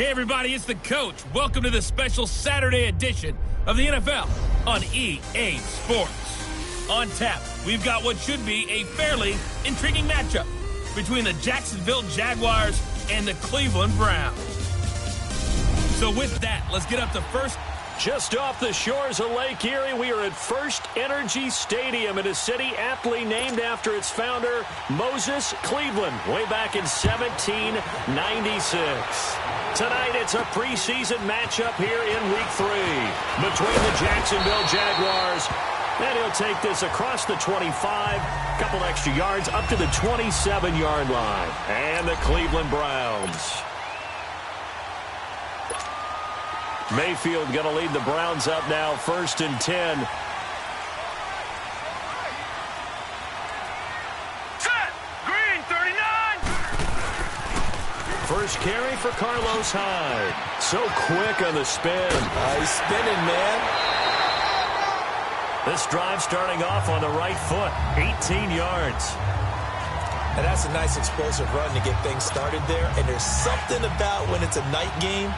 Hey everybody, it's the coach. Welcome to the special Saturday edition of the NFL on EA Sports. On tap, we've got what should be a fairly intriguing matchup between the Jacksonville Jaguars and the Cleveland Browns. So with that, let's get up to first. Just off the shores of Lake Erie, we are at First Energy Stadium in a city aptly named after its founder, Moses Cleveland, way back in 1796. Tonight, it's a preseason matchup here in Week 3 between the Jacksonville Jaguars, and he'll take this across the 25, couple extra yards up to the 27-yard line, and the Cleveland Browns. Mayfield going to lead the Browns up now, 1st and 10. Set! Green, 39! First carry for Carlos Hyde. So quick on the spin. He's spinning, man. This drive starting off on the right foot, 18 yards. And that's a nice explosive run to get things started there. And there's something about when it's a night game,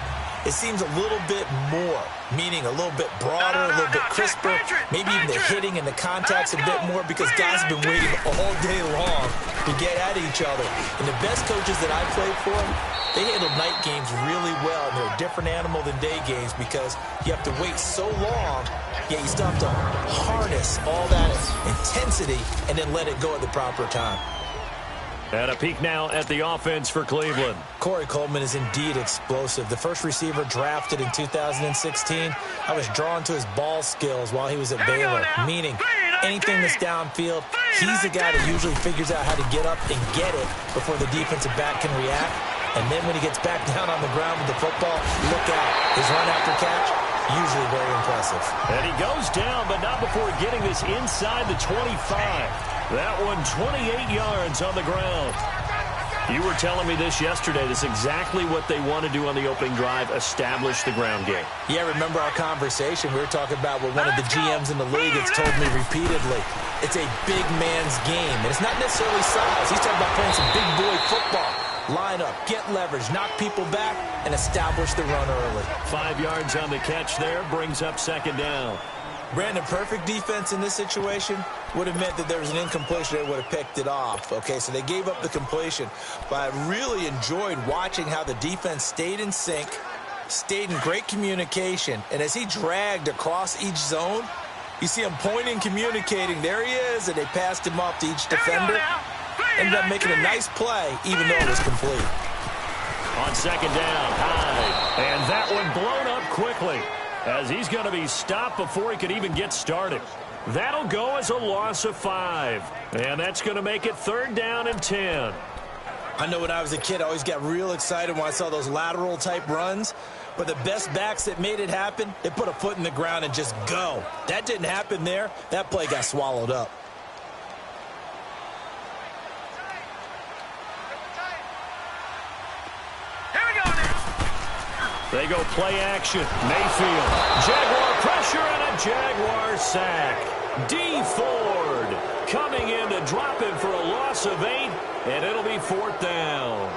it seems a little bit more, meaning a little bit broader, a little bit crisper, maybe even the hitting and the contact's a bit more because guys have been waiting all day long to get at each other. And the best coaches that I played for, they handle night games really well, and they're a different animal than day games because you have to wait so long, yet you still have to harness all that intensity and then let it go at the proper time. And a peek now at the offense for Cleveland. Corey Coleman is indeed explosive. The first receiver drafted in 2016, I was drawn to his ball skills while he was at Baylor, meaning anything that's downfield, he's the guy that usually figures out how to get up and get it before the defensive back can react. And then when he gets back down on the ground with the football, look out. His run after catch, usually very impressive. And he goes down, but not before getting this inside the 25. That one 28 yards on the ground. You were telling me this yesterday. This is exactly what they want to do on the opening drive, establish the ground game. Yeah, remember our conversation? We were talking about what one of the GMs in the league has told me repeatedly. It's a big man's game, and it's not necessarily size. He's talking about playing some big boy football. Line up, get leverage, knock people back, and establish the run early. 5 yards on the catch there, brings up 2nd down. Brandon, perfect defense in this situation would have meant that there was an incompletion. They would have picked it off. Okay, so they gave up the completion. But I really enjoyed watching how the defense stayed in sync, stayed in great communication. And as he dragged across each zone, you see him pointing, communicating. There he is, and they passed him off to each defender. Ended up making a nice play, even though it was complete. On 2nd down, Hyde. And that one blown up quickly, as he's going to be stopped before he could even get started. That'll go as a loss of 5. And that's going to make it 3rd down and 10. I know when I was a kid, I always got real excited when I saw those lateral-type runs. But the best backs that made it happen, they put a foot in the ground and just go. That didn't happen there. That play got swallowed up. They go play action. Mayfield. Jaguar pressure and a Jaguar sack. D. Ford coming in to drop him for a loss of 8, and it'll be 4th down.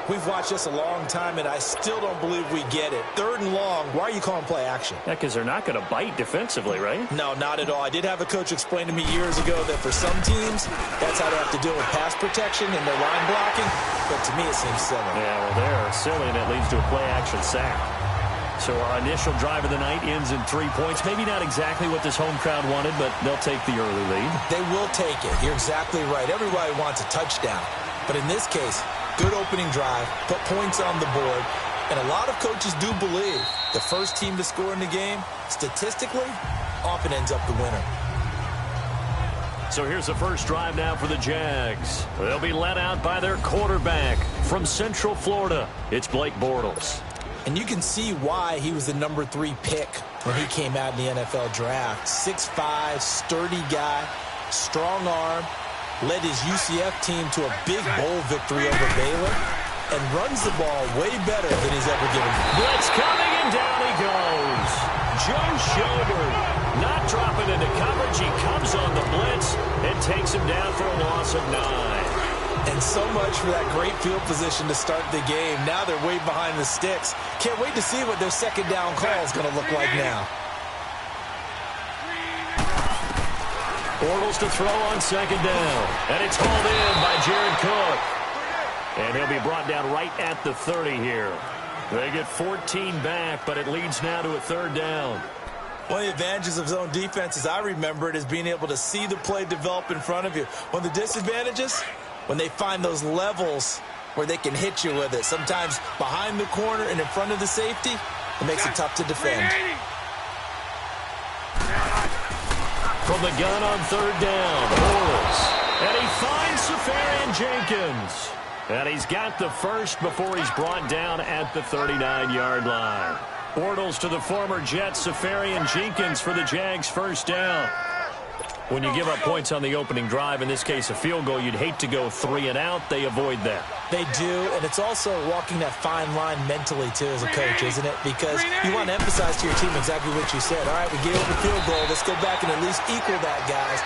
We've watched this a long time, and I still don't believe we get it. 3rd and long. Why are you calling play action? Yeah, because they're not going to bite defensively, right? No, not at all. I did have a coach explain to me years ago that for some teams, that's how they have to deal with pass protection and their line blocking. But to me, it seems silly. Yeah, well, they're silly, and it leads to a play-action sack. So our initial drive of the night ends in 3 points. Maybe not exactly what this home crowd wanted, but they'll take the early lead. They will take it. You're exactly right. Everybody wants a touchdown. But in this case, good opening drive, put points on the board, and a lot of coaches do believe the first team to score in the game, statistically, often ends up the winner. So here's the first drive now for the Jags. They'll be led out by their quarterback from Central Florida. It's Blake Bortles. And you can see why he was the number 3 pick when he came out in the NFL draft. 6'5", sturdy guy, strong arm, led his UCF team to a big bowl victory over Baylor, and runs the ball way better than he's ever given. Blitz coming, and down he goes. Joe Schobert not dropping into coverage. He comes on the blitz and takes him down for a loss of 9. And so much for that great field position to start the game. Now they're way behind the sticks. Can't wait to see what their second down call is going to look like now. Bortles to throw on second down. And it's hauled in by Jared Cook. And he'll be brought down right at the 30 here. They get 14 back, but it leads now to a third down. One of the advantages of zone defense, as I remember it, is being able to see the play develop in front of you. One of the disadvantages, when they find those levels where they can hit you with it. Sometimes behind the corner and in front of the safety, it makes it tough to defend. From the gun on third down, Bortles. And he finds Safarian Jenkins. And he's got the first before he's brought down at the 39-yard line. Bortles to the former Jet, Safarian Jenkins for the Jags' first down. When you give up points on the opening drive, in this case a field goal, you'd hate to go 3 and out. They avoid that. They do, and it's also walking that fine line mentally, too, as a coach, isn't it? Because you want to emphasize to your team exactly what you said. All right, we gave up a field goal. Let's go back and at least equal that, guys.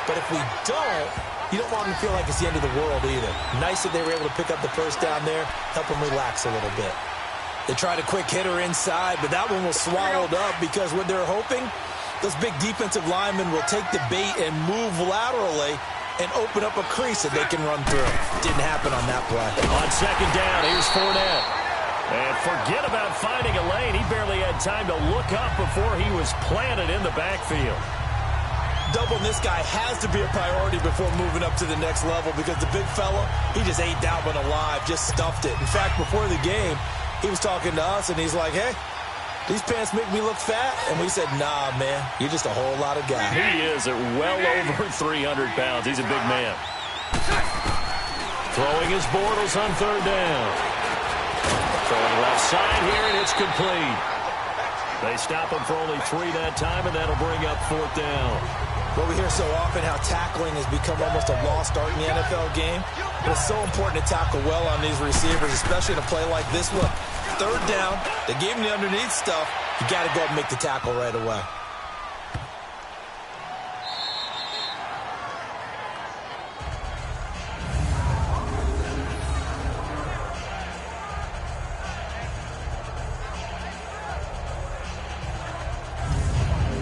But if we don't, you don't want them to feel like it's the end of the world either. Nice that they were able to pick up the first down there, help them relax a little bit. They tried a quick hitter inside, but that one was swallowed up because what they're hoping, those big defensive linemen will take the bait and move laterally and open up a crease that they can run through. Didn't happen on that play. On second down, here's Fournette. And forget about finding a lane. He barely had time to look up before he was planted in the backfield. Doubling this guy has to be a priority before moving up to the next level because the big fella, he just ate that one alive, just stuffed it. In fact, before the game, he was talking to us, and he's like, hey, these pants make me look fat? And we said, nah, man, you're just a whole lot of guy. He is at well over 300 pounds. He's a big man. Throwing his Bortles on third down. Throwing left side here, and it's complete. They stop him for only 3 that time, and that'll bring up fourth down. Well, we hear so often how tackling has become almost a lost art in the NFL game. But it's so important to tackle well on these receivers, especially in a play like this one. Third down, they gave him the underneath stuff. You got to go up and make the tackle right away.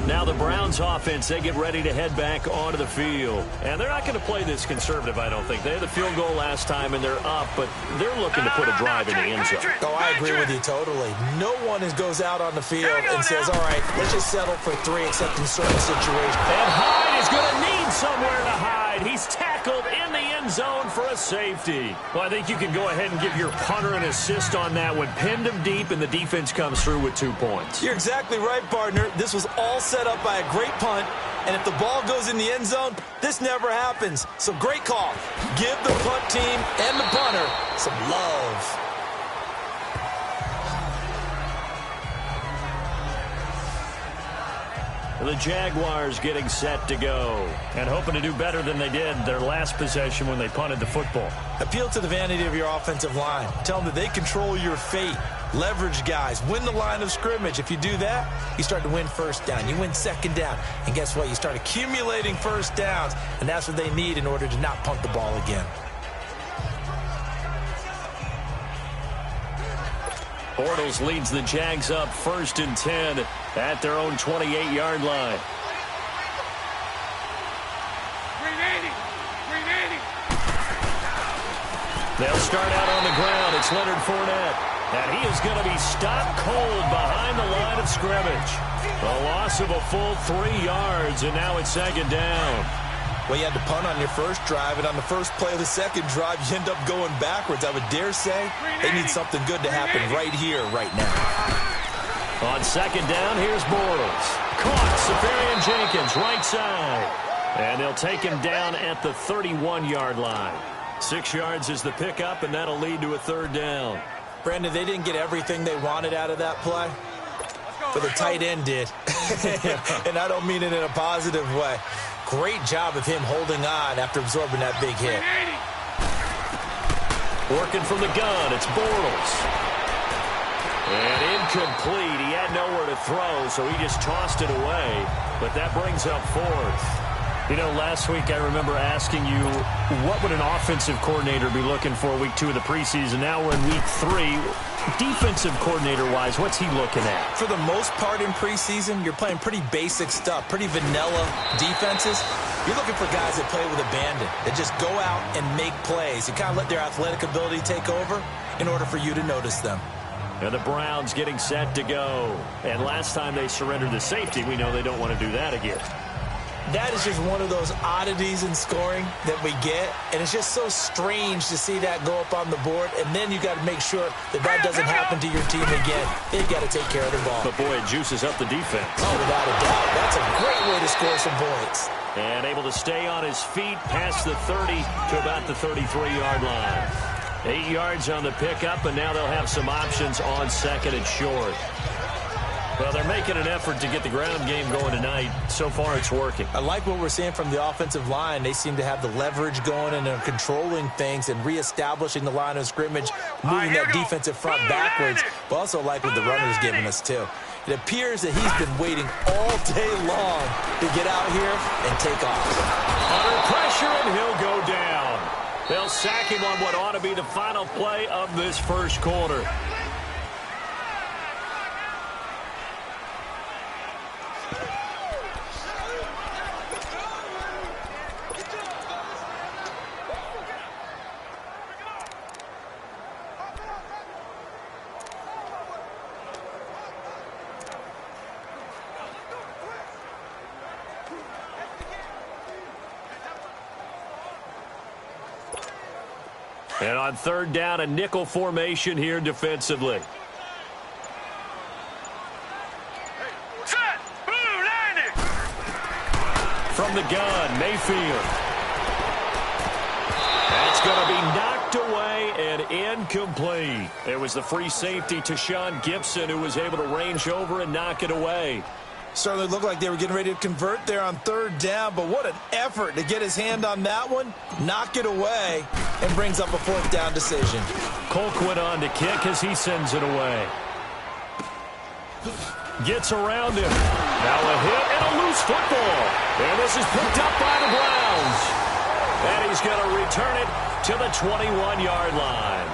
Now the Browns offense, they get ready to head back onto the field. And they're not going to play this conservative, I don't think. They had the field goal last time, and they're up, but they're looking to put a drive in the end zone. Oh, I agree with you totally. No one goes out on the field and says, all right, let's just settle for 3 except in certain situations. And Hyde is going to need somewhere to hide. He's tackled in the end zone for a safety. Well, I think you can go ahead and give your punter an assist on that one. Pinned him deep, and the defense comes through with 2 points. You're exactly right, partner. This was all set up by a great punt, and if the ball goes in the end zone, this never happens. So great call. Give the punt team and the punter some love. The Jaguars getting set to go and hoping to do better than they did their last possession when they punted the football. Appeal to the vanity of your offensive line. Tell them that they control your fate. Leverage guys. Win the line of scrimmage. If you do that, you start to win first down. You win second down. And guess what? You start accumulating first downs. And that's what they need in order to not punt the ball again. Bortles leads the Jags up 1st and 10 at their own 28-yard line. 380. They'll start out on the ground. It's Leonard Fournette. And he is going to be stopped cold behind the line of scrimmage. A loss of a full 3 yards, and now it's second down. Well, you had to punt on your first drive, and on the first play of the second drive, you end up going backwards. I would dare say they need something good to happen right here, right now. On second down, here's Bortles. Caught, Safarian Jenkins, right side. And they'll take him down at the 31-yard line. 6 yards is the pickup, and that'll lead to a third down. Brandon, they didn't get everything they wanted out of that play, but the tight end did. And I don't mean it in a positive way. Great job of him holding on after absorbing that big hit. Working from the gun, it's Bortles. And incomplete. He had nowhere to throw, so he just tossed it away. But that brings up fourth. You know, last week I remember asking you, what would an offensive coordinator be looking for week 2 of the preseason? Now we're in week 3. Defensive coordinator-wise, what's he looking at? For the most part in preseason, you're playing pretty basic stuff, pretty vanilla defenses. You're looking for guys that play with abandon, that just go out and make plays. You kind of let their athletic ability take over in order for you to notice them. And the Browns getting set to go. And last time they surrendered the safety, we know they don't want to do that again. That is just one of those oddities in scoring that we get, and it's just so strange to see that go up on the board, and then you got to make sure that that doesn't happen to your team again. They've got to take care of the ball. But, boy, it juices up the defense. Oh, without a doubt. That's a great way to score some points. And able to stay on his feet past the 30 to about the 33-yard line. 8 yards on the pickup, and now they'll have some options on second and short. Well, they're making an effort to get the ground game going tonight. So far, it's working. I like what we're seeing from the offensive line. They seem to have the leverage going and are controlling things and reestablishing the line of scrimmage, moving that defensive front backwards, but also like what the runner's giving us, too. It appears that he's been waiting all day long to get out here and take off. Under pressure, and he'll go down. They'll sack him on what ought to be the final play of this first quarter. And on third down, a nickel formation here defensively. Set. Blue landing. From the gun, Mayfield. That's going to be knocked away and incomplete. It was the free safety to Sean Gibson who was able to range over and knock it away. Certainly looked like they were getting ready to convert there on third down, but what an effort to get his hand on that one, knock it away, and brings up a fourth down decision. Colquitt on to kick as he sends it away. Gets around him. Now a hit and a loose football. And this is picked up by the Browns. And he's going to return it to the 21-yard line.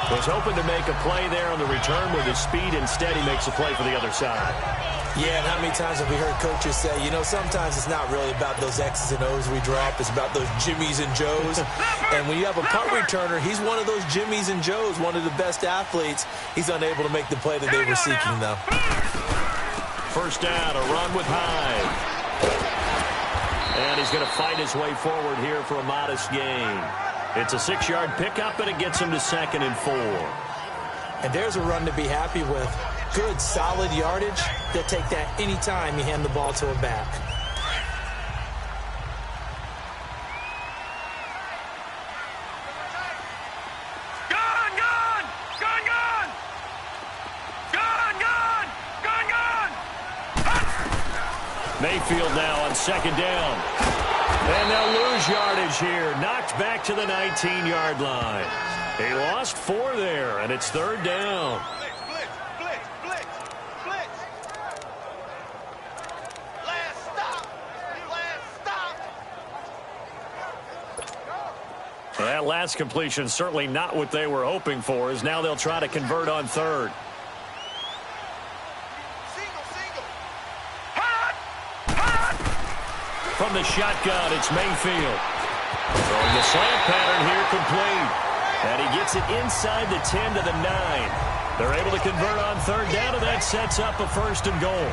Was hoping to make a play there on the return with his speed. Instead, he makes a play for the other side. Yeah, and how many times have we heard coaches say, you know, sometimes it's not really about those X's and O's we drop. It's about those Jimmies and Joes. And when you have a punt returner, he's one of those Jimmies and Joes, one of the best athletes. He's unable to make the play that they were seeking, though. First down, a run with Hyde. And he's going to fight his way forward here for a modest gain. It's a 6-yard pickup, and it gets him to 2nd and 4. And there's a run to be happy with. Good, solid yardage. They'll take that anytime you hand the ball to a back. Gun, gun! Gun, gun! Gun, gun! Gun, gun! Mayfield now on 2nd down. And they'll lose yardage here. Knocked back to the 19-yard line. He lost 4 there, and it's 3rd down. That last completion certainly not what they were hoping for, as now they'll try to convert on 3rd. From the shotgun, it's Mayfield. Throwing the slant pattern here complete. And he gets it inside the 10 to the 9. They're able to convert on 3rd down, and that sets up a 1st and goal.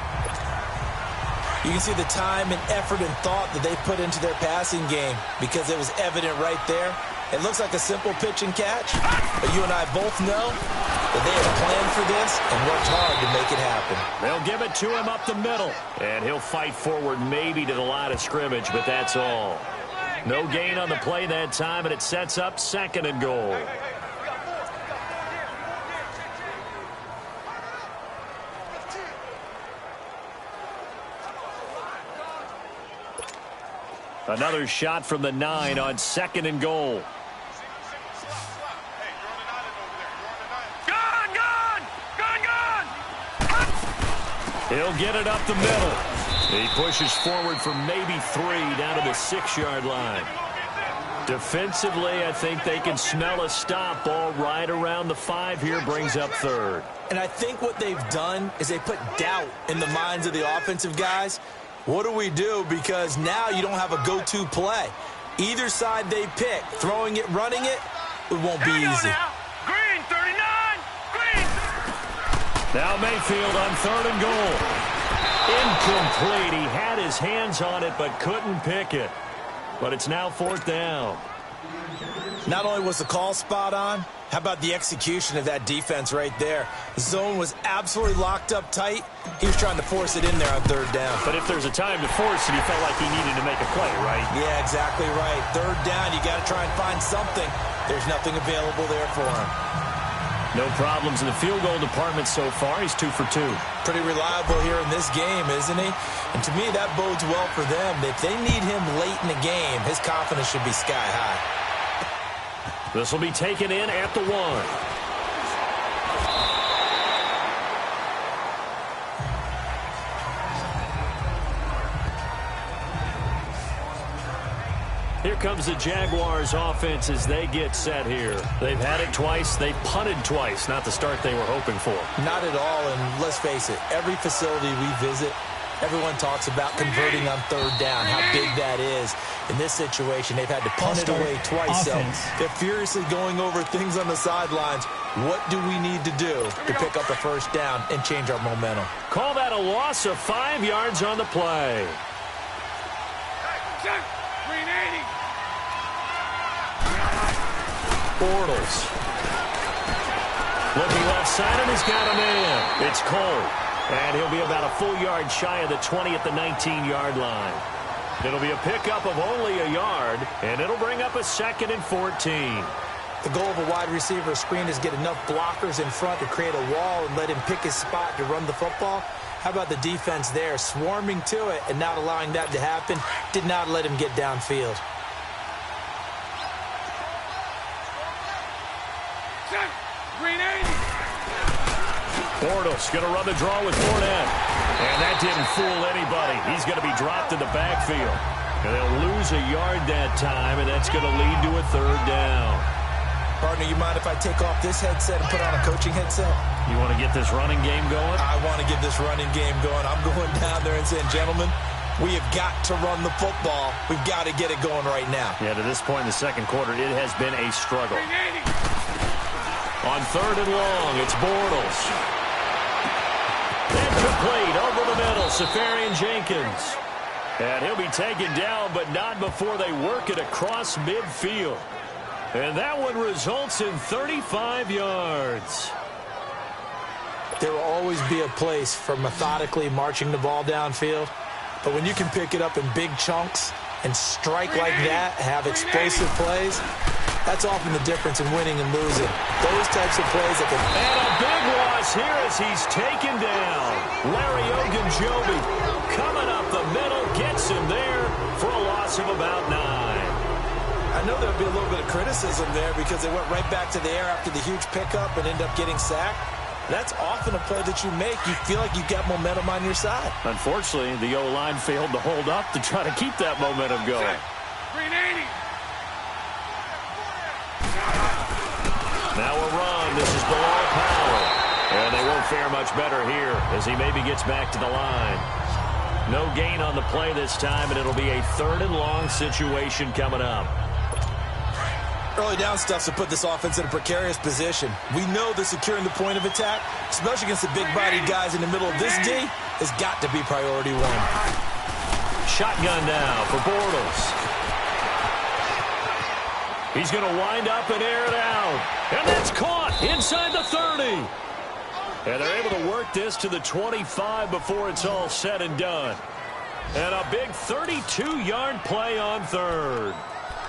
You can see the time and effort and thought that they put into their passing game because it was evident right there. It looks like a simple pitch and catch, but you and I both know that they had planned for this and worked hard to make it happen. They'll give it to him up the middle, and he'll fight forward maybe to the line of scrimmage, but that's all. No gain on the play that time, and it sets up 2nd and goal. Another shot from the 9 on 2nd and goal. Gun, gun! Gun, gun! He'll get it up the middle. He pushes forward for maybe 3 down to the 6-yard line. Defensively, I think they can smell a stop. Ball right around the 5 here, brings up 3rd. And I think what they've done is they put doubt in the minds of the offensive guys. What do we do? Because now you don't have a go-to play. Either side they pick, throwing it, running it, it won't be easy. Green, 39. Green. Now Mayfield on 3rd and goal. Incomplete. He had his hands on it but couldn't pick it. But it's now 4th down. Not only was the call spot on, how about the execution of that defense right there? The zone was absolutely locked up tight. He was trying to force it in there on 3rd down. But if there's a time to force it, he felt like he needed to make a play, right? Yeah, exactly right. 3rd down, you got to try and find something. There's nothing available there for him. No problems in the field goal department so far. He's 2 for 2. Pretty reliable here in this game, isn't he? And to me, that bodes well for them. If they need him late in the game, his confidence should be sky high. This will be taken in at the 1. Here comes the Jaguars offense as they get set here. They've had it twice. They've punted twice. Not the start they were hoping for. Not at all, and let's face it, every facility we visit, everyone talks about converting on 3rd down, how big that is. In this situation, they've had to punt it away twice, so they're furiously going over things on the sidelines. What do we need to do to pick up a 1st down and change our momentum? Call that a loss of 5 yards on the play. Green 80. Bortles. Looking left side, and he's got a man. It's Cole. And he'll be about a full yard shy of the 20 at the 19-yard line. It'll be a pickup of only a yard, and it'll bring up a 2nd and 14. The goal of a wide receiver screen is get enough blockers in front to create a wall and let him pick his spot to run the football. How about the defense there, swarming to it and not allowing that to happen? Did not let him get downfield. Green 80. Bortles going to run the draw with Fournette. And that didn't fool anybody. He's going to be dropped in the backfield. And they'll lose a yard that time, and that's going to lead to a 3rd down. Partner, you mind if I take off this headset and put on a coaching headset? You want to get this running game going? I want to get this running game going. I'm going down there and saying, gentlemen, we have got to run the football. We've got to get it going right now. Yeah, to this point in the 2nd quarter, it has been a struggle. On 3rd and long, it's Bortles. Incomplete over the middle, Safarian-Jenkins. And he'll be taken down, but not before they work it across midfield. And that one results in 35 yards. There will always be a place for methodically marching the ball downfield. But when you can pick it up in big chunks and strike like that, have explosive plays, that's often the difference in winning and losing. Those types of plays that can... And a big loss here as he's taken down. Larry Ogunjobi coming up the middle, gets him there for a loss of about 9. I know there'll be a little bit of criticism there because they went right back to the air after the huge pickup and end up getting sacked. That's often a play that you make. You feel like you've got momentum on your side. Unfortunately, the O-line failed to hold up to try to keep that momentum going. Green 80. Now a run. This is below Powell. And they won't fare much better here as he maybe gets back to the line. No gain on the play this time, and it'll be a 3rd and long situation coming up. Early down stuff to put this offense in a precarious position. We know that securing the point of attack, especially against the big-bodied guys in the middle of this D, has got to be priority 1. Shotgun now for Bortles. He's going to wind up and air it out. And that's caught inside the 30. And they're able to work this to the 25 before it's all said and done. And a big 32-yard play on 3rd.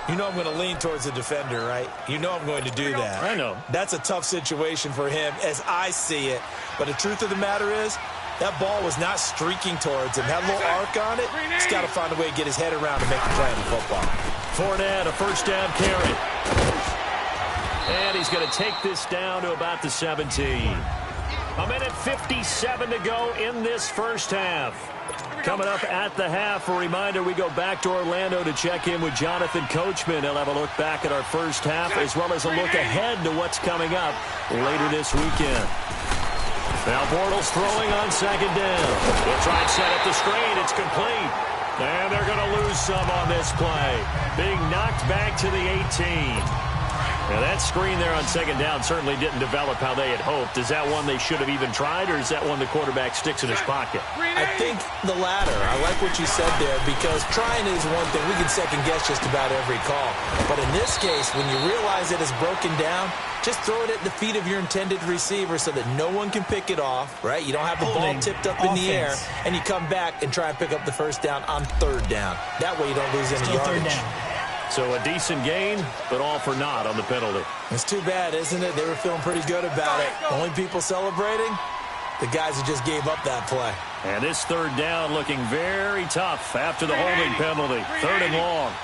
You know I'm going to lean towards the defender, right? You know I'm going to do that. I know. That's a tough situation for him as I see it. But the truth of the matter is, that ball was not streaking towards him. Had a little arc on it. He's got to find a way to get his head around and make a play on the football. Fournette, a 1st down carry. And he's going to take this down to about the 17. A minute 57 to go in this 1st half. Coming up at the half, a reminder, we go back to Orlando to check in with Jonathan Coachman. He'll have a look back at our first half as well as a look ahead to what's coming up later this weekend. Now Bortles throwing on second down. He'll try and set up the screen. It's complete. And they're going to lose some on this play. Being knocked back to the 18. Now, that screen there on second down certainly didn't develop how they had hoped. Is that one they should have even tried, or is that one the quarterback sticks in his pocket? I think the latter. I like what you said there, because trying is one thing. We can second-guess just about every call. But in this case, when you realize it is broken down, just throw it at the feet of your intended receiver so that no one can pick it off, right? You don't have the ball tipped up in the air, and you come back and try and pick up the first down on third down. That way you don't lose any yardage. So a decent gain, but all for naught on the penalty. It's too bad, isn't it? They were feeling pretty good about it. Only people celebrating, the guys who just gave up that play. And this third down looking very tough after the holding penalty. Third and long.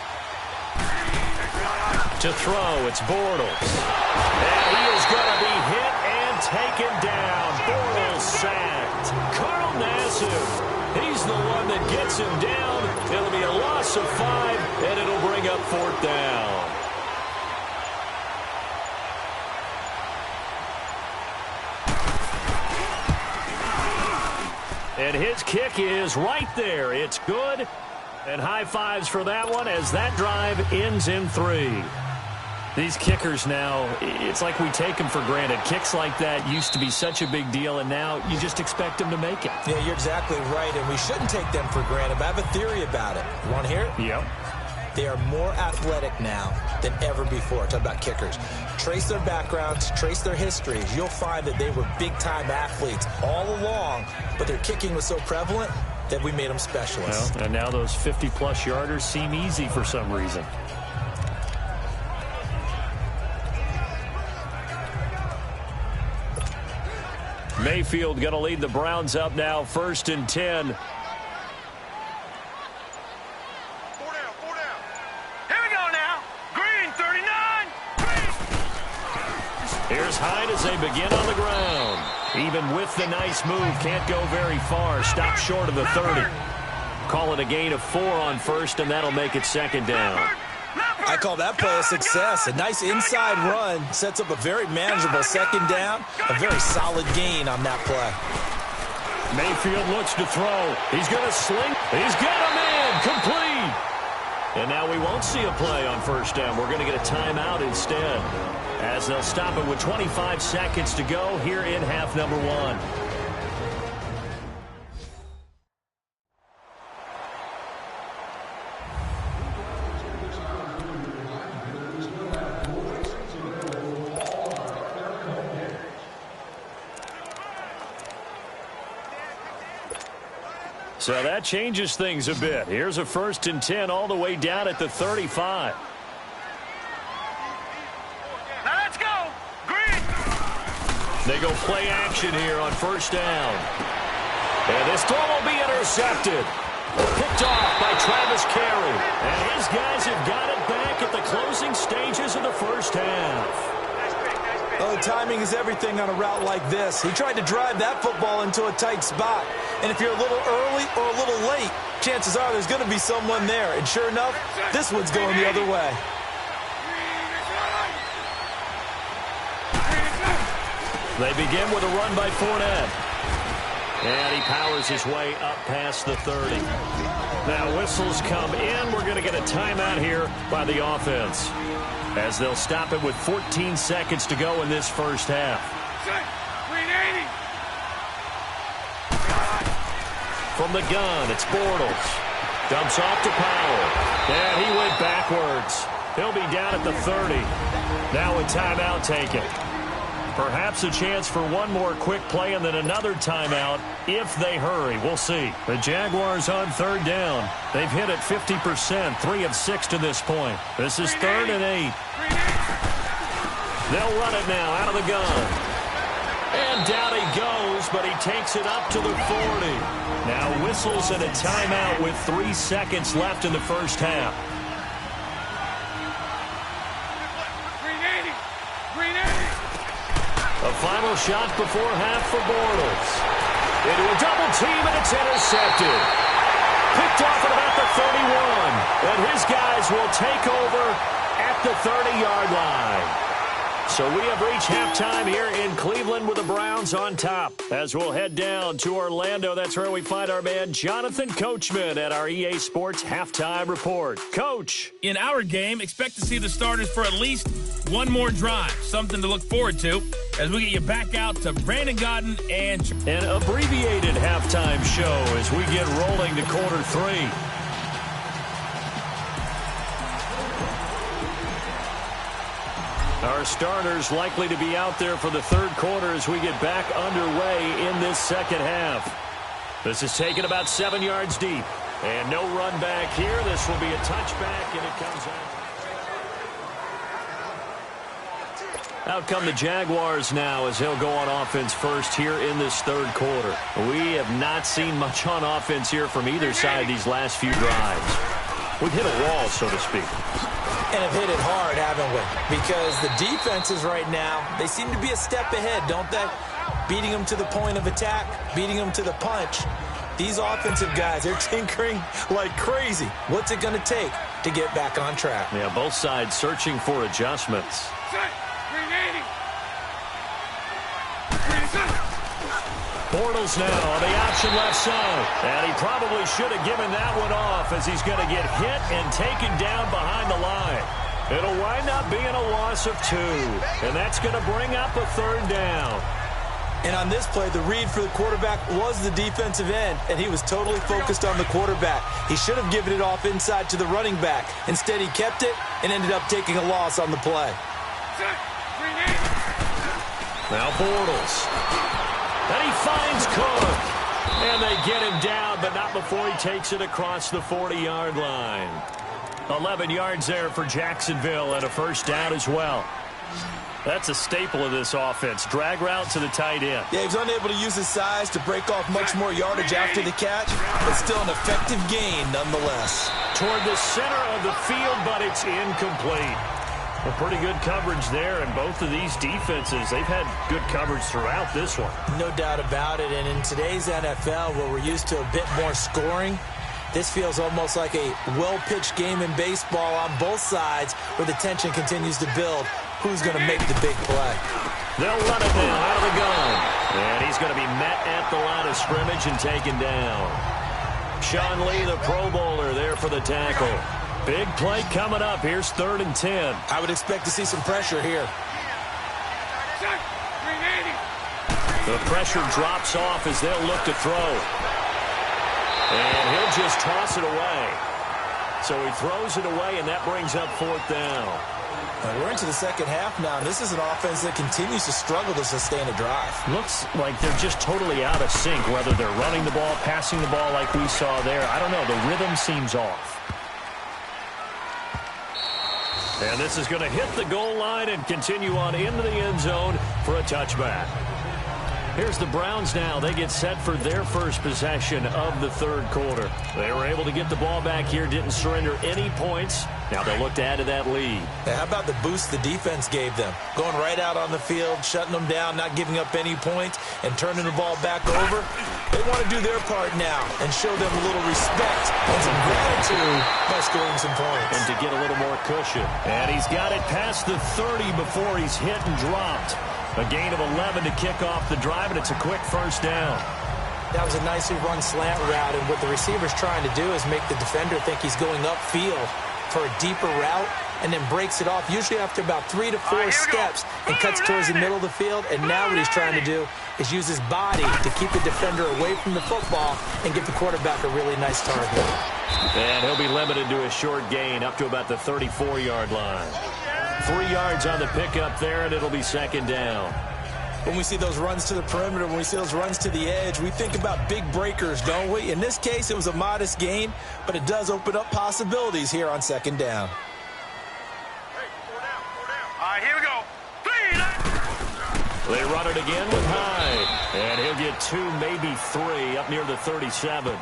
To throw, it's Bortles. And he is going to be hit and taken down. Bortles sacked. Carl Nassib. He's the one that gets him down. It'll be a loss of 5, and it'll bring up fourth down. And his kick is right there. It's good. And high fives for that one as that drive ends in 3. These kickers now, it's like we take them for granted. Kicks like that used to be such a big deal, and now you just expect them to make it. Yeah, you're exactly right, and we shouldn't take them for granted, but I have a theory about it. You want to hear it? Yep. They are more athletic now than ever before. Talk about kickers. Trace their backgrounds, trace their histories. You'll find that they were big-time athletes all along, but their kicking was so prevalent that we made them specialists. Well, and now those 50-plus yarders seem easy for some reason. Mayfield going to lead the Browns up now, 1st and 10. 4 down. Here we go now. Green, 39. Green. Here's Hyde as they begin on the ground. Even with the nice move, can't go very far. Stop short of the 30. Call it a gain of 4 on first, and that'll make it second down. I call that play a success. A nice inside run sets up a very manageable second down. A very solid gain on that play. Mayfield looks to throw. He's going to sling. He's got him in. Complete. And now we won't see a play on first down. We're going to get a timeout instead, as they'll stop it with 25 seconds to go here in half number 1. So that changes things a bit. Here's a 1st and 10 all the way down at the 35. Now let's go. Green. They go play action here on first down. And this throw will be intercepted. Picked off by Travis Carey. And his guys have got it back at the closing stages of the first half. Oh, timing is everything on a route like this. He tried to drive that football into a tight spot. And if you're a little early or a little late, chances are there's going to be someone there. And sure enough, this one's going the other way. They begin with a run by Fournette. And he powers his way up past the 30. Now whistles come in. We're going to get a timeout here by the offense, as they'll stop it with 14 seconds to go in this first half. Green 80. From the gun, it's Bortles. Dumps off to Powell. And he went backwards. He'll be down at the 30. Now a timeout taken. Perhaps a chance for one more quick play and then another timeout if they hurry. We'll see. The Jaguars on third down. They've hit it 50%, 3 of 6 to this point. This is 3rd and 8. They'll run it now out of the gun. And down he goes, but he takes it up to the 40. Now whistles and a timeout with 3 seconds left in the first half. A final shot before half for Bortles. Into a double team, and it's intercepted. picked off at about the 31. And his guys will take over at the 30-yard line. So we have reached halftime here in Cleveland with the Browns on top. As we'll head down to Orlando, that's where we find our man Jonathan Coachman at our EA Sports Halftime Report. Coach. In our game, expect to see the starters for at least one more drive. Something to look forward to as we get you back out to Brandon Godden and an abbreviated halftime show as we get rolling to quarter 3. Our starters likely to be out there for the third quarter as we get back underway in this second half. This is taken about 7 yards deep. And no run back here. This will be a touchback, and it comes out. Out come the Jaguars now as he'll go on offense first here in this third quarter. We have not seen much on offense here from either side these last few drives. We've hit a wall, so to speak. And have hit it hard, haven't we? Because the defenses right now, they seem to be a step ahead, don't they? Beating them to the point of attack, beating them to the punch. These offensive guys, they're tinkering like crazy. What's it going to take to get back on track? Yeah, both sides searching for adjustments. Bortles now on the option left side. And he probably should have given that one off as he's going to get hit and taken down behind the line. It'll wind up being a loss of 2. And that's going to bring up a third down. And on this play, the read for the quarterback was the defensive end, and he was totally focused on the quarterback. He should have given it off inside to the running back. Instead, he kept it and ended up taking a loss on the play. Now Bortles. And he finds Cook. And they get him down, but not before he takes it across the 40-yard line. 11 yards there for Jacksonville and a first down as well. That's a staple of this offense. Drag route to the tight end. Yeah, he was unable to use his size to break off much more yardage after the catch, but still an effective gain nonetheless. Toward the center of the field, but it's incomplete. A pretty good coverage there, and both of these defenses, they've had good coverage throughout this one. No doubt about it, and in today's NFL, where we're used to a bit more scoring, this feels almost like a well-pitched game in baseball on both sides where the tension continues to build. Who's going to make the big play? They'll run it now out of the gun. And he's going to be met at the line of scrimmage and taken down. Sean Lee, the Pro Bowler, there for the tackle. Big play coming up. Here's 3rd and 10. I would expect to see some pressure here. The pressure drops off as they'll look to throw. And he'll just toss it away. So he throws it away, and that brings up 4th down. We're into the second half now, and this is an offense that continues to struggle to sustain a drive. Looks like they're just totally out of sync, whether they're running the ball, passing the ball like we saw there. I don't know. The rhythm seems off. And this is going to hit the goal line and continue on into the end zone for a touchback. Here's the Browns now. They get set for their first possession of the third quarter. They were able to get the ball back here, didn't surrender any points. Now they'll look to add to that lead. Now, how about the boost the defense gave them? Going right out on the field, shutting them down, not giving up any points, and turning the ball back over. They want to do their part now and show them a little respect and some gratitude by scoring some points. And to get a little more cushion. And he's got it past the 30 before he's hit and dropped. A gain of 11 to kick off the drive, and it's a quick first down. That was a nicely run slant route, and what the receiver's trying to do is make the defender think he's going upfield for a deeper route, and then breaks it off, usually after about 3 to 4 steps, and cuts towards the middle of the field. And now what he's trying to do is use his body to keep the defender away from the football and give the quarterback a really nice target. And he'll be limited to a short gain up to about the 34-yard line. 3 yards on the pickup there, and it'll be second down. When we see those runs to the perimeter, when we see those runs to the edge, we think about big breakers, don't we? In this case, it was a modest gain, but it does open up possibilities here on second down. All right, here we go. They run it again with Hyde, and he'll get 2, maybe 3, up near the 37.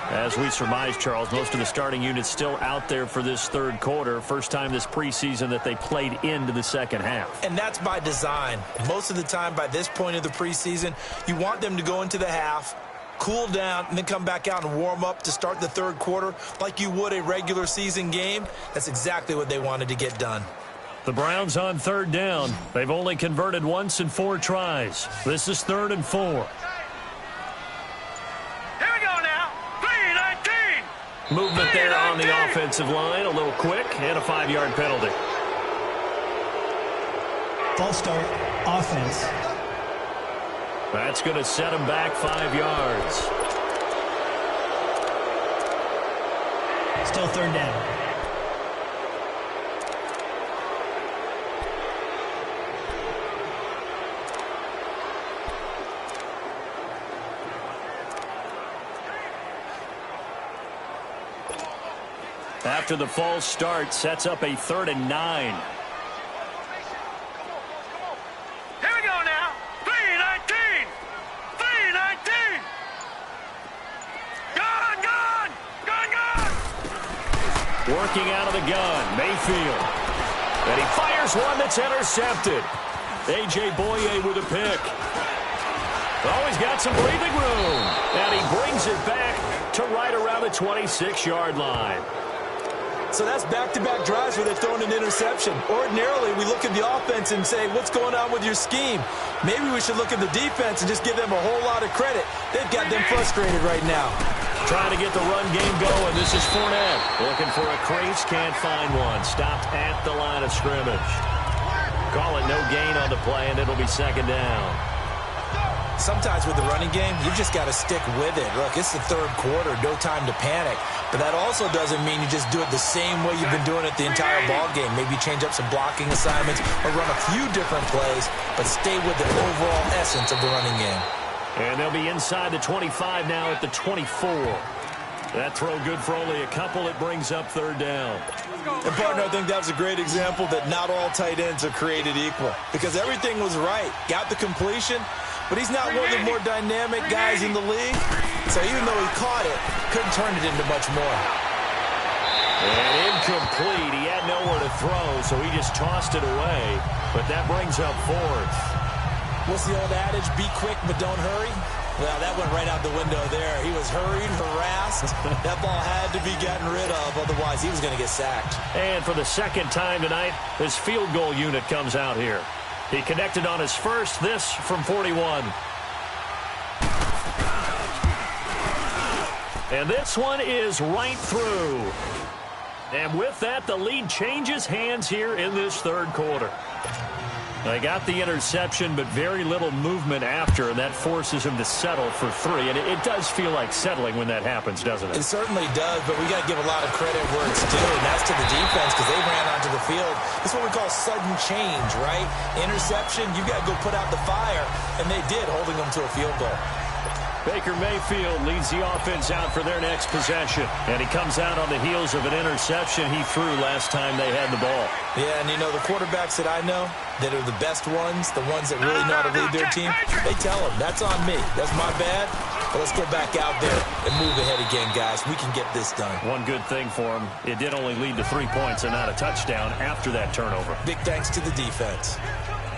As we surmise, Charles, most of the starting units still out there for this third quarter. First time this preseason that they played into the second half. And that's by design. Most of the time by this point of the preseason, you want them to go into the half cool down, and then come back out and warm up to start the third quarter like you would a regular season game. That's exactly what they wanted to get done. The Browns on third down. They've only converted once in 4 tries. This is 3rd and 4. Here we go now. 3-19. Movement there on the offensive line. A little quick and a 5-yard penalty. False start, offense. That's going to set him back 5 yards. Still 3rd down. After the false start, sets up a 3rd and 9. Here we go now. 3-19. 3-19. Gun. Working out of the gun, Mayfield. And he fires one that's intercepted. A.J. Boye with a pick. Oh, he's got some breathing room. And he brings it back to right around the 26-yard line. So that's back-to-back drives where they've thrown an interception. Ordinarily, we look at the offense and say, what's going on with your scheme? Maybe we should look at the defense and just give them a whole lot of credit. They've got them frustrated right now. Trying to get the run game going. This is Fournette. Looking for a crease, can't find one. Stopped at the line of scrimmage. Call it no gain on the play, and it'll be 2nd down. Sometimes with the running game, you've just got to stick with it. Look, it's the third quarter, no time to panic. But that also doesn't mean you just do it the same way you've been doing it the entire ball game. Maybe change up some blocking assignments or run a few different plays, but stay with the overall essence of the running game. And they'll be inside the 25 now at the 24. That throw good for only a couple. It brings up 3rd down. And, partner, I think that was a great example that not all tight ends are created equal because everything was right. Got the completion, but he's not one of the more dynamic guys in the league. So even though he caught it, couldn't turn it into much more. And incomplete. He had nowhere to throw, so he just tossed it away. But that brings up 4th. What's the old adage? Be quick, but don't hurry. Well, that went right out the window there. He was hurried, harassed. That ball had to be gotten rid of, otherwise he was going to get sacked. And for the 2nd time tonight, his field goal unit comes out here. He connected on his first, this from 41. And this one is right through. And with that, the lead changes hands here in this 3rd quarter. They got the interception, but very little movement after, and that forces him to settle for 3. And it does feel like settling when that happens, doesn't it? It certainly does, but we got to give a lot of credit where it's due, and that's to the defense because they ran onto the field. It's what we call sudden change, right? Interception, you got to go put out the fire, and they did, holding them to a field goal. Baker Mayfield leads the offense out for their next possession. And he comes out on the heels of an interception he threw last time they had the ball. Yeah, and you know, the quarterbacks that I know that are the best ones, the ones that really know how to lead their team, they tell them, that's on me. That's my bad. But let's go back out there and move ahead again, guys. We can get this done. One good thing for him, it did only lead to 3 points and not a touchdown after that turnover. Big thanks to the defense.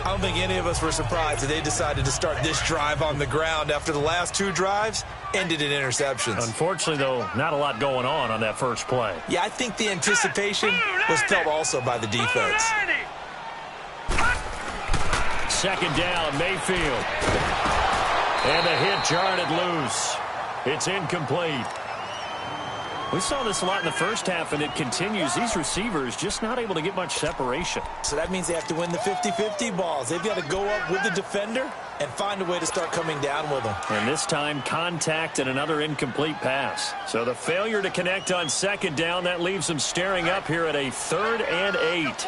I don't think any of us were surprised that they decided to start this drive on the ground after the last 2 drives ended in interceptions. Unfortunately, though, not a lot going on that first play. Yeah, I think the anticipation was felt also by the defense. 2nd down, Mayfield. And the hit jarred it loose. It's incomplete. We saw this a lot in the first half, and it continues. These receivers just not able to get much separation. So that means they have to win the 50-50 balls. They've got to go up with the defender and find a way to start coming down with them. And this time, contact and another incomplete pass. So the failure to connect on 2nd down, that leaves them staring up here at a 3rd and 8.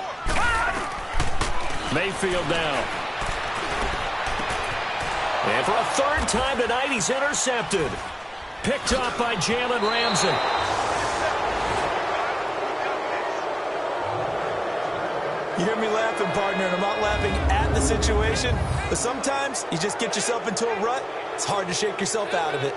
Mayfield down. And for a 3rd time tonight, he's intercepted. Picked off by Jalen Ramsey. You hear me laughing, partner, and I'm not laughing at the situation, but sometimes you just get yourself into a rut. It's hard to shake yourself out of it.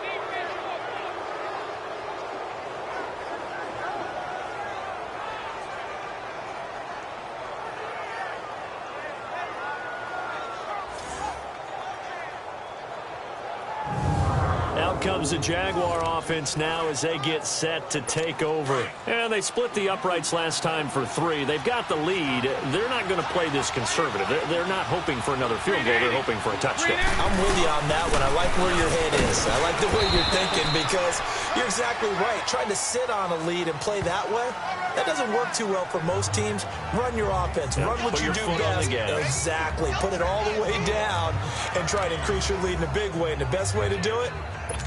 Up comes the Jaguar offense now as they get set to take over. And they split the uprights last time for 3. They've got the lead. They're not going to play this conservative. They're not hoping for another field goal. They're hoping for a touchdown. I'm with you on that one. I like where your head is. I like the way you're thinking because you're exactly right. Trying to sit on a lead and play that way, that doesn't work too well for most teams. Run your offense. Run what you do best. Exactly. Put it all the way down and try to increase your lead in a big way. And the best way to do it,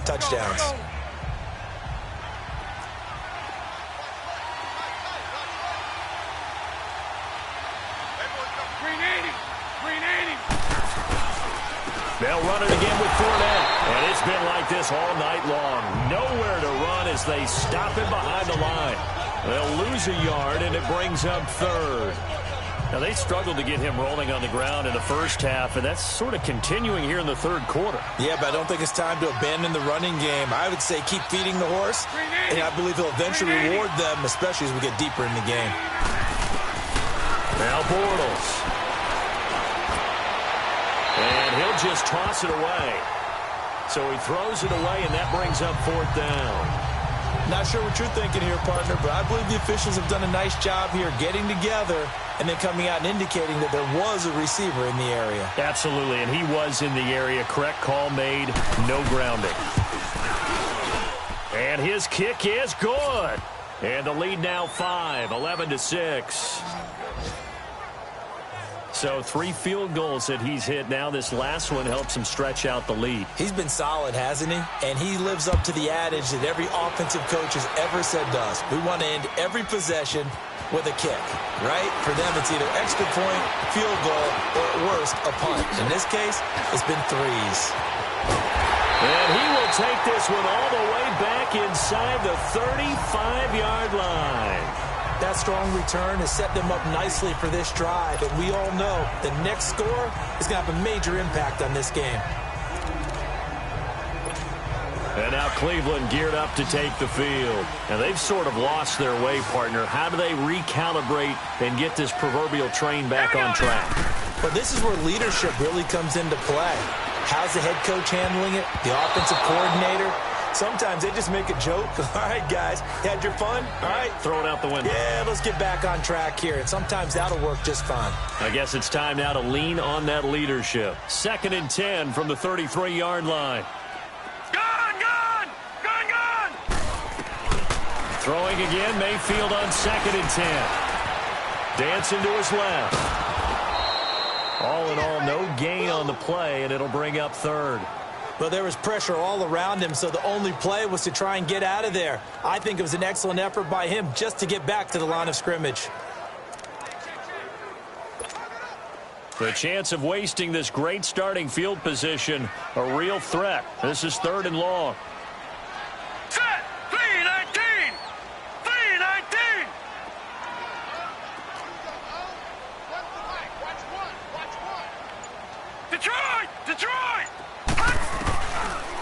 touchdowns. They'll run it again with Fournette. And it's been like this all night long. Nowhere to run as they stop him behind the line. They'll lose a yard, and it brings up 3rd. Now, they struggled to get him rolling on the ground in the first half, and that's sort of continuing here in the 3rd quarter. Yeah, but I don't think it's time to abandon the running game. I would say keep feeding the horse, and I believe he'll eventually reward them, especially as we get deeper in the game. Now Bortles. And he'll just toss it away. So he throws it away, and that brings up 4th down. Not sure what you're thinking here, partner, but I believe the officials have done a nice job here getting together and then coming out and indicating that there was a receiver in the area. Absolutely, and he was in the area. Correct call made, no grounding. And his kick is good. And the lead now 5, 11-6. So 3 field goals that he's hit now. This last one helps him stretch out the lead. He's been solid, hasn't he? And he lives up to the adage that every offensive coach has ever said to us. We want to end every possession with a kick, right? For them, it's either extra point, field goal, or at worst, a punt. In this case, it's been 3s. And he will take this one all the way back inside the 35-yard line. That strong return has set them up nicely for this drive, and we all know the next score is going to have a major impact on this game. And now Cleveland geared up to take the field. And they've sort of lost their way, partner. How do they recalibrate and get this proverbial train back on track? Well, this is where leadership really comes into play. How's the head coach handling it? The offensive coordinator? Sometimes they just make a joke. All right, guys, you had your fun? All right. Throw it out the window. Yeah, let's get back on track here. And sometimes that'll work just fine. I guess it's time now to lean on that leadership. 2nd and 10 from the 33-yard line. Gone! Throwing again, Mayfield on 2nd and 10. Dancing to his left. All in all, no gain on the play, and it'll bring up 3rd. Well, there was pressure all around him, so the only play was to try and get out of there. I think it was an excellent effort by him just to get back to the line of scrimmage. The chance of wasting this great starting field position, a real threat. This is 3rd and long. Set! 3-19! 3-19! Detroit!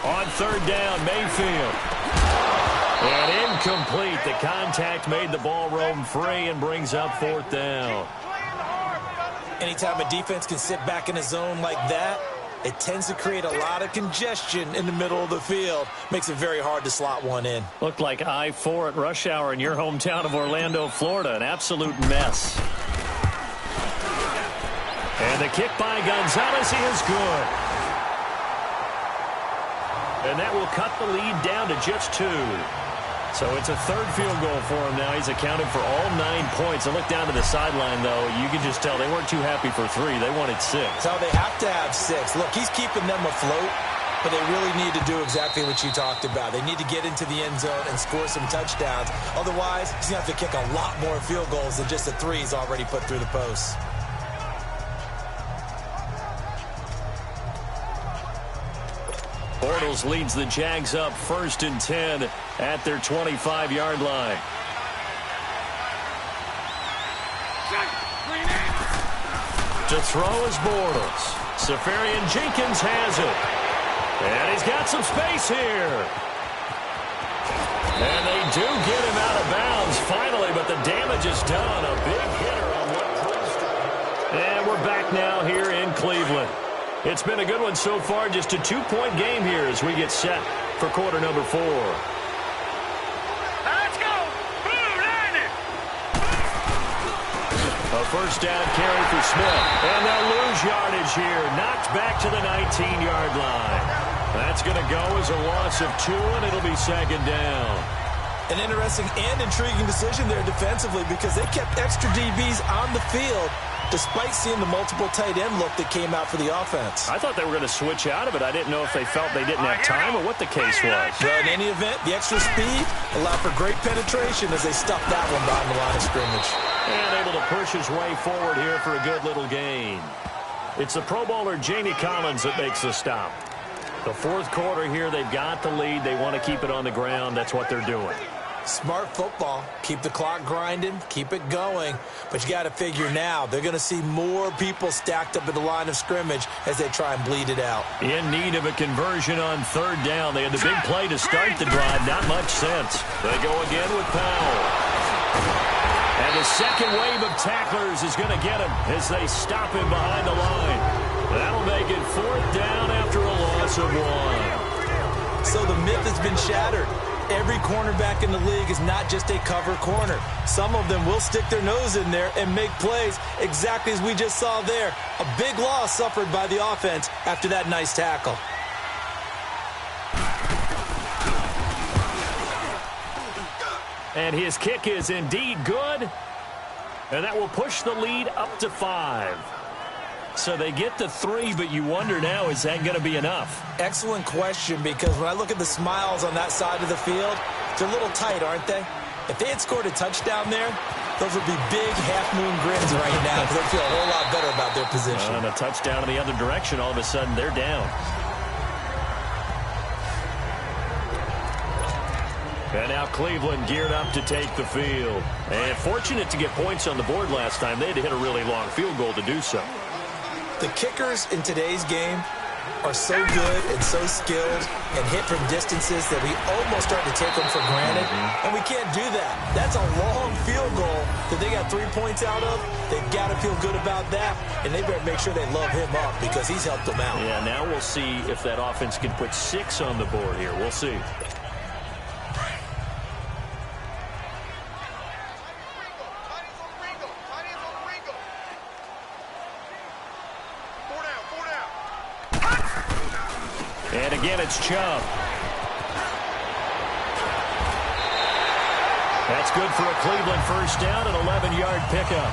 On 3rd down, Mayfield. And incomplete. The contact made the ball roam free and brings up 4th down. Anytime a defense can sit back in a zone like that, it tends to create a lot of congestion in the middle of the field. Makes it very hard to slot one in. Looked like I-4 at rush hour in your hometown of Orlando, Florida. An absolute mess. And the kick by Gonzalez is good. And that will cut the lead down to just 2. So it's a 3rd field goal for him now. He's accounted for all 9 points. And look down to the sideline, though. You can just tell they weren't too happy for 3. They wanted 6. So they have to have 6. Look, he's keeping them afloat, but they really need to do exactly what you talked about. They need to get into the end zone and score some touchdowns. Otherwise, he's going to have to kick a lot more field goals than just the 3s already put through the posts. Bortles leads the Jags up 1st and 10 at their 25-yard line. To throw is Bortles. Safarian Jenkins has it. And he's got some space here. And they do get him out of bounds finally, but the damage is done. A big hitter on what close to. And we're back now here in Cleveland. It's been a good one so far. Just a 2-point game here as we get set for quarter number 4. Let's go. Blue landed. A first down carry for Smith. And they'll lose yardage here. Knocked back to the 19-yard line. That's going to go as a loss of 2, and it'll be second down. An interesting and intriguing decision there defensively because they kept extra DBs on the field despite seeing the multiple tight end look that came out for the offense. I thought they were going to switch out of it. I didn't know if they felt they didn't have time or what the case was. Well, in any event, the extra speed allowed for great penetration as they stuffed that one behind the line of scrimmage. And able to push his way forward here for a good little gain. It's the Pro Bowler Jamie Collins that makes the stop. The fourth quarter here, they've got the lead. They want to keep it on the ground. That's what they're doing. Smart football. Keep the clock grinding. Keep it going. But you got to figure now they're going to see more people stacked up at the line of scrimmage as they try and bleed it out. In need of a conversion on third down. They had the big play to start the drive. Not much sense. They go again with Powell. And the second wave of tacklers is going to get him as they stop him behind the line. That'll make it fourth down after a loss of 1. So the myth has been shattered. Every cornerback in the league is not just a cover corner. Some of them will stick their nose in there and make plays exactly as we just saw there. A big loss suffered by the offense after that nice tackle. And his kick is indeed good. And that will push the lead up to 5. So they get the 3, but you wonder now, is that going to be enough? Excellent question, because when I look at the smiles on that side of the field, they're a little tight, aren't they? If they had scored a touchdown there, those would be big half-moon grins right now because they feel a whole lot better about their position. And a touchdown in the other direction, all of a sudden they're down. And now Cleveland geared up to take the field. And fortunate to get points on the board last time. They had to hit a really long field goal to do so. The kickers in today's game are so good and so skilled and hit from distances that we almost start to take them for granted, and we can't do that. That's a long field goal that they got 3 points out of. They've got to feel good about that, and they better make sure they love him up because he's helped them out. Yeah, now we'll see if that offense can put 6 on the board here. We'll see. And again, it's Chubb. That's good for a Cleveland first down, an 11-yard pickup.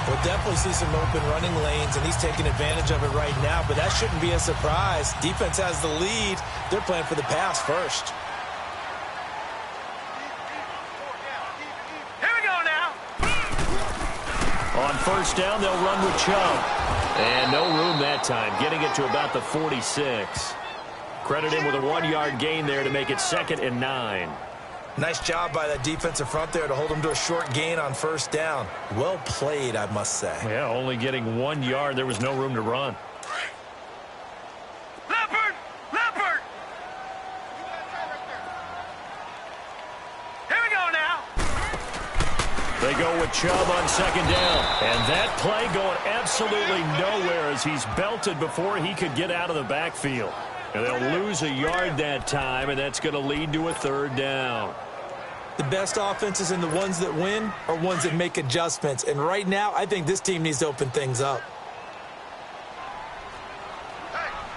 We'll definitely see some open running lanes, and he's taking advantage of it right now, but that shouldn't be a surprise. Defense has the lead. They're playing for the pass first. Here we go now. On first down, they'll run with Chubb. And no room that time, getting it to about the 46. Credit him with a 1-yard gain there to make it 2nd and 9. Nice job by that defensive front there to hold him to a short gain on first down. Well played, I must say. Yeah, only getting 1 yard. There was no room to run. Leopard! Leopard! Here we go now. They go with Chubb on second down. And that play going absolutely nowhere as he's belted before he could get out of the backfield. And they'll lose a yard that time, and that's going to lead to a third down. The best offenses and the ones that win are ones that make adjustments. And right now, I think this team needs to open things up.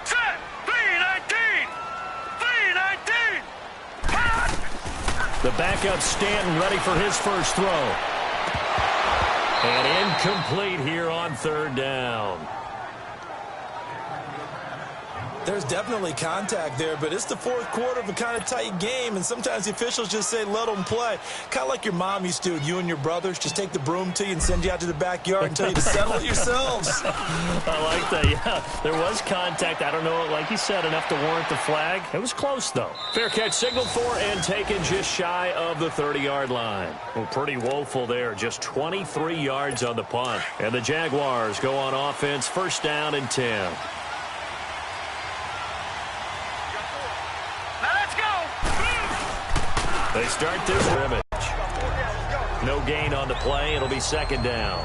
Set! 319! 319! The backup Stanton ready for his first throw. And incomplete here on third down. There's definitely contact there, but it's the fourth quarter of a kind of tight game, and sometimes the officials just say, let them play. Kind of like your mom used to, you and your brothers, just take the broom to you and send you out to the backyard and tell you to settle it yourselves. I like that, yeah. There was contact. I don't know, like you said, enough to warrant the flag. It was close, though. Fair catch signaled for and taken just shy of the 30-yard line. Well, pretty woeful there. Just 23 yards on the punt. And the Jaguars go on offense, first down and 10. They start this scrimmage. No gain on the play. It'll be second down.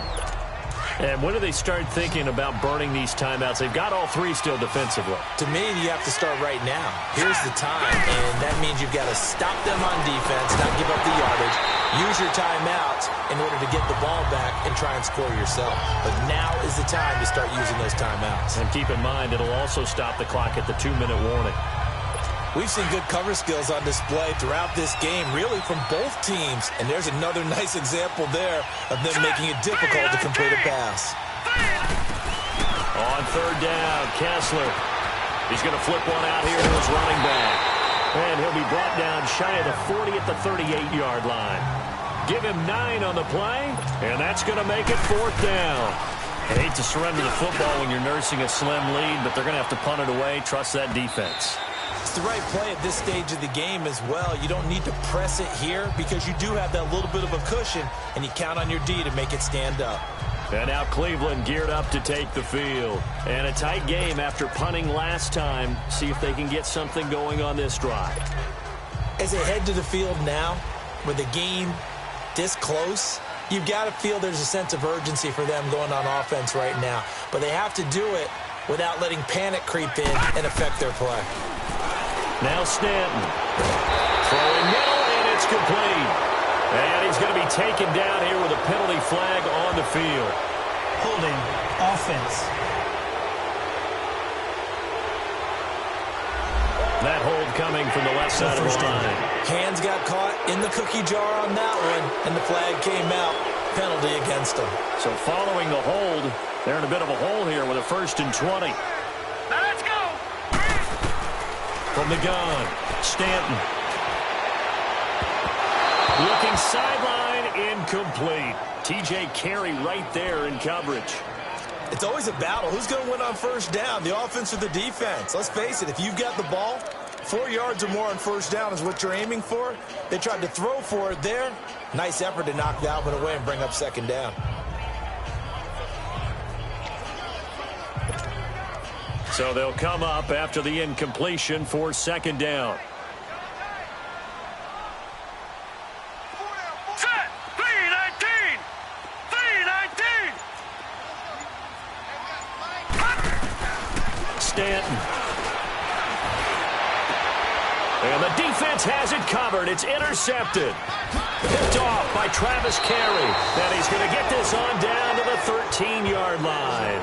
And when do they start thinking about burning these timeouts? They've got all three still defensively. To me, you have to start right now. Here's the time, and that means you've got to stop them on defense, not give up the yardage, use your timeouts in order to get the ball back and try and score yourself. But now is the time to start using those timeouts. And keep in mind, it'll also stop the clock at the 2-minute warning. We've seen good cover skills on display throughout this game, really from both teams. And there's another nice example there of them making it difficult to complete a pass. On third down, Kessler. He's going to flip one out here to his running back. And he'll be brought down shy of the 40 at the 38-yard line. Give him 9 on the play, and that's going to make it fourth down. I hate to surrender the football when you're nursing a slim lead, but they're going to have to punt it away. Trust that defense. It's the right play at this stage of the game as well. You don't need to press it here because you do have that little bit of a cushion, and you count on your D to make it stand up. And now Cleveland geared up to take the field. And a tight game after punting last time. See if they can get something going on this drive. As they head to the field now, with the game this close, you've got to feel there's a sense of urgency for them going on offense right now. But they have to do it without letting panic creep in and affect their play. Now Stanton. Throwing middle, and it's complete. And he's going to be taken down here with a penalty flag on the field. Holding offense. That hold coming from the left side of the line. Hands got caught in the cookie jar on that one, and the flag came out. Penalty against them. So following the hold, they're in a bit of a hole here with a 1st and 20. Let's go. From the gun, Stanton. Looking sideline, incomplete. TJ Carey right there in coverage. It's always a battle. Who's going to win on first down, the offense or the defense? Let's face it, if you've got the ball, 4 yards or more on first down is what you're aiming for. They tried to throw for it there. Nice effort to knock that one away and bring up second down. So they'll come up after the incompletion for second down. Set. 319. 319. Stanton. And the defense has it covered. It's intercepted. Picked off by Travis Carey. And he's going to get this on down to the 13-yard line.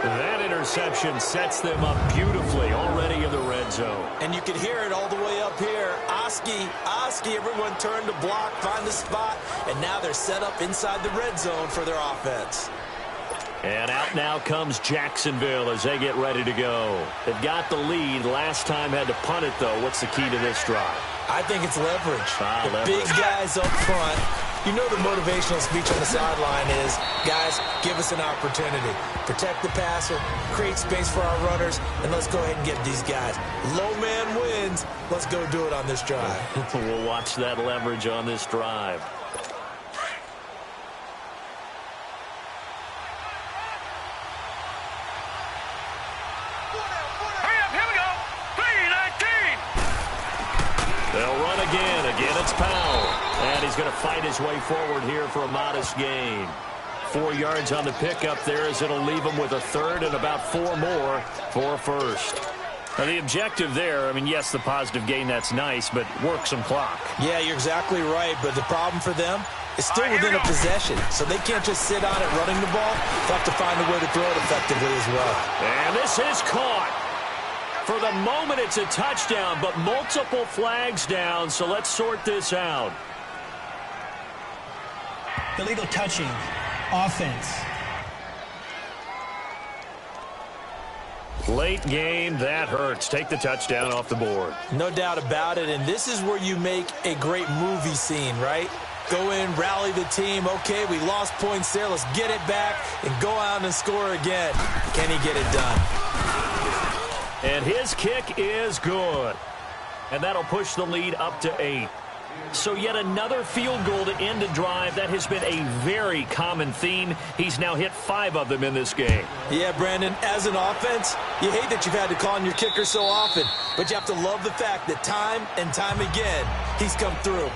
That interception sets them up beautifully already in the red zone. And you can hear it all the way up here. Oski, everyone turned to block, find the spot, and now they're set up inside the red zone for their offense. And out now comes Jacksonville as they get ready to go. They've got the lead. Last time had to punt it, though. What's the key to this drive? I think it's leverage. The leverage. Big guys up front. You know the motivational speech on the sideline is, guys, give us an opportunity. Protect the passer, create space for our runners, and let's go ahead and get these guys. Low man wins. Let's go do it on this drive. We'll watch that leverage on this drive. Hurry up, here we go. 319. They'll run again. Again, it's Powell. And he's going to fight his way forward here for a modest gain. 4 yards on the pickup there as it'll leave him with a third and about 4 more for a first. Now, the objective there, I mean, yes, the positive gain, that's nice, but work some clock. Yeah, you're exactly right, but the problem for them is still within a possession, so they can't just sit on it running the ball. They'll have to find a way to throw it effectively as well. And this is caught. For the moment, it's a touchdown, but multiple flags down, so let's sort this out. Illegal touching. Offense. Late game, that hurts. Take the touchdown off the board. No doubt about it, and this is where you make a great movie scene, right? Go in, rally the team. Okay, we lost points there. Let's get it back and go out and score again. Can he get it done? And his kick is good. And that'll push the lead up to 8. So yet another field goal to end a drive. That has been a very common theme. He's now hit 5 of them in this game. Yeah, Brandon, as an offense, you hate that you've had to call on your kicker so often, but you have to love the fact that time and time again, he's come through.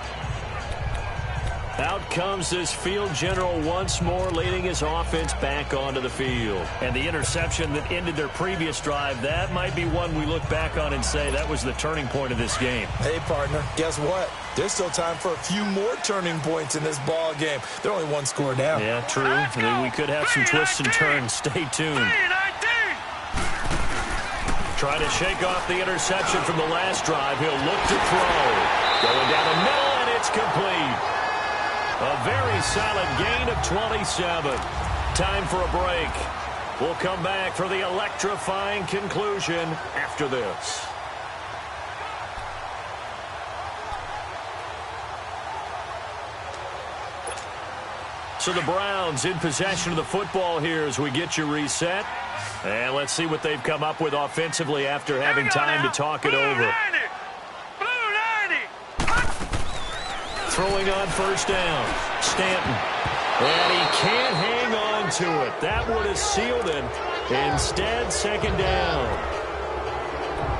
Out comes this field general once more, leading his offense back onto the field. And the interception that ended their previous drive, that might be one we look back on and say that was the turning point of this game. Hey, partner, guess what? There's still time for a few more turning points in this ball game. They're only one score down. Yeah, true. We could have some twists and turns. Stay tuned. Trying to shake off the interception from the last drive. He'll look to throw. Going down the middle, and it's complete. A very solid gain of 27. Time for a break. We'll come back for the electrifying conclusion after this. So the Browns in possession of the football here as we get you reset. And let's see what they've come up with offensively after having time to talk it over. Throwing on first down. Stanton. And he can't hang on to it. That would have sealed it. Instead, second down.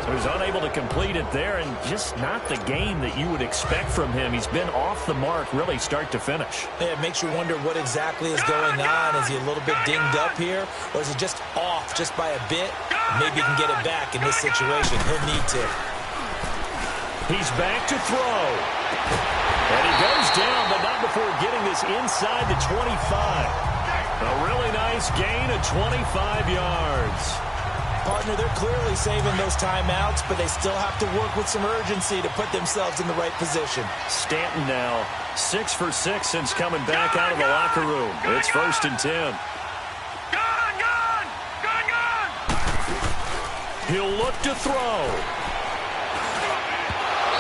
So he's unable to complete it there, and just not the game that you would expect from him. He's been off the mark really start to finish. Yeah, it makes you wonder what exactly is going on. Is he a little bit dinged up here, or is he just off just by a bit? Maybe he can get it back in this situation. He'll need to. He's back to throw. And he goes down, but not before getting this inside the 25. A really nice gain of 25 yards. Partner, they're clearly saving those timeouts, but they still have to work with some urgency to put themselves in the right position. Stanton now 6 for 6 since coming back out of the locker room. It's 1st and 10. He'll look to throw.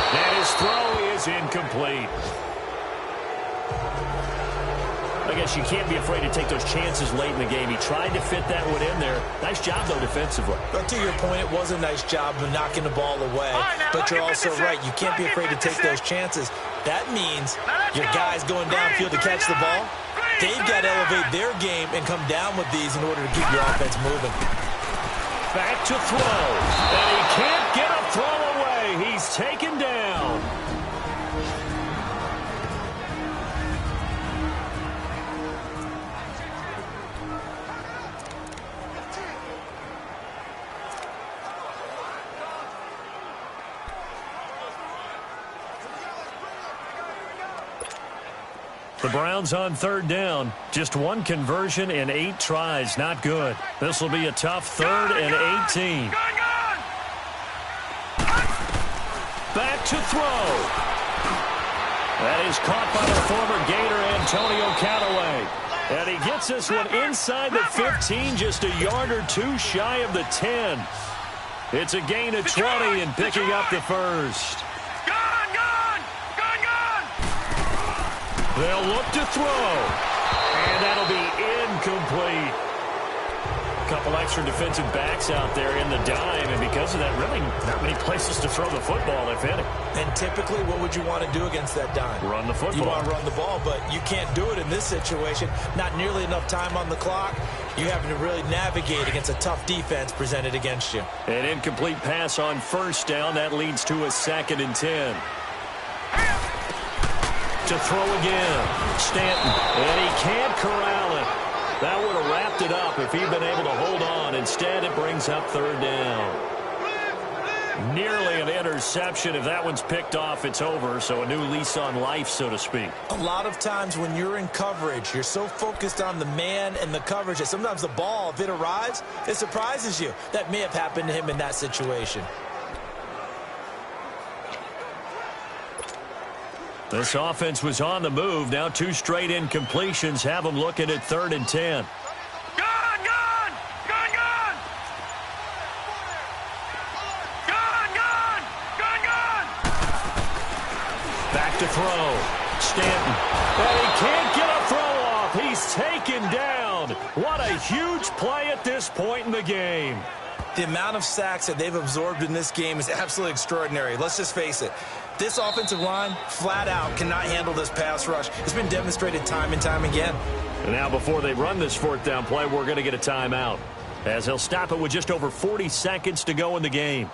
And his throw is incomplete. I guess you can't be afraid to take those chances late in the game. He tried to fit that one in there. Nice job, though, defensively. But to your point, it was a nice job of knocking the ball away. But you're also right. You can't be afraid to take those chances. That means your guys going downfield to catch the ball, they've got to elevate their game and come down with these in order to keep your offense moving. Back to throw. And he can't get a throw away. He's taken down. The Browns on 3rd down. Just one conversion in 8 tries. Not good. This will be a tough 3rd and 18. Back to throw. That is caught by the former Gator Antonio Callaway. And he gets this one inside the 15, just a yard or two shy of the 10. It's a gain of 20 and picking up the first. They'll look to throw, and that'll be incomplete. A couple extra defensive backs out there in the dime, and because of that, really not many places to throw the football, if any. And typically, what would you want to do against that dime? Run the football. You want to run the ball, but you can't do it in this situation. Not nearly enough time on the clock. You having to really navigate against a tough defense presented against you. An incomplete pass on first down. That leads to a 2nd and 10. To throw again. Stanton. And he can't corral it. That would have wrapped it up if he'd been able to hold on. Instead, it brings up 3rd down. Nearly an interception. If that one's picked off, it's over. So a new lease on life, so to speak. A lot of times when you're in coverage, you're so focused on the man and the coverage that sometimes the ball, if it arrives, it surprises you. That may have happened to him in that situation. This offense was on the move. Now 2 straight incompletions have them looking at 3rd and 10. Back to throw. Stanton. And he can't get a throw off. He's taken down. What a huge play at this point in the game. The amount of sacks that they've absorbed in this game is absolutely extraordinary. Let's just face it. This offensive line, flat out, cannot handle this pass rush. It's been demonstrated time and time again. And now before they run this 4th down play, we're going to get a timeout, as he'll stop it with just over 40 seconds to go in the game.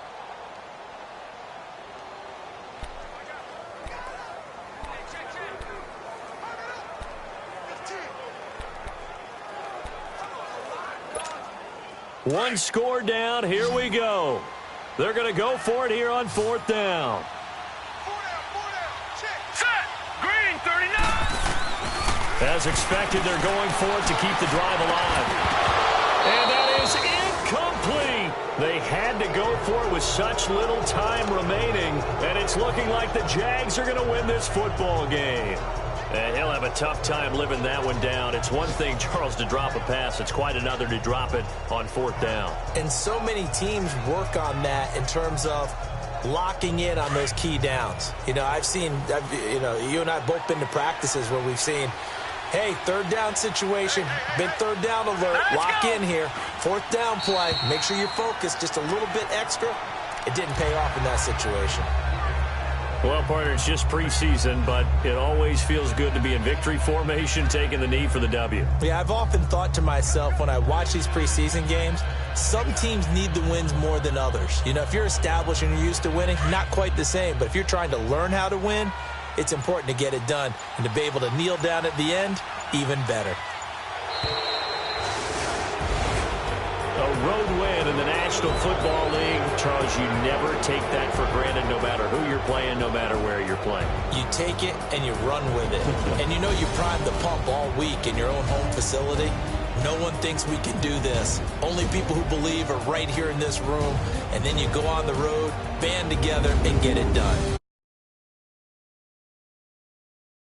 One score down. Here we go. They're going to go for it here on 4th down. Set. Green, 39. As expected, they're going for it to keep the drive alive. And that is incomplete. They had to go for it with such little time remaining, and it's looking like the Jags are going to win this football game. And he'll have a tough time living that one down. It's one thing, Charles, to drop a pass. It's quite another to drop it on 4th down. And so many teams work on that in terms of locking in on those key downs. You know, you and I have both been to practices where we've seen, hey, 3rd down situation, big 3rd down alert, lock in here. 4th down play, make sure you're focused just a little bit extra. It didn't pay off in that situation. Well, partner, it's just preseason, but it always feels good to be in victory formation, taking the knee for the W. Yeah, I've often thought to myself when I watch these preseason games, some teams need the wins more than others. You know, if you're established and you're used to winning, not quite the same. But if you're trying to learn how to win, it's important to get it done. And to be able to kneel down at the end, even better. A road win in the National Football League. Charles, you never take that for granted no matter who you're playing, no matter where you're playing. You take it and you run with it. And you know you primed the pump all week in your own home facility. No one thinks we can do this. Only people who believe are right here in this room. And then you go on the road, band together, and get it done.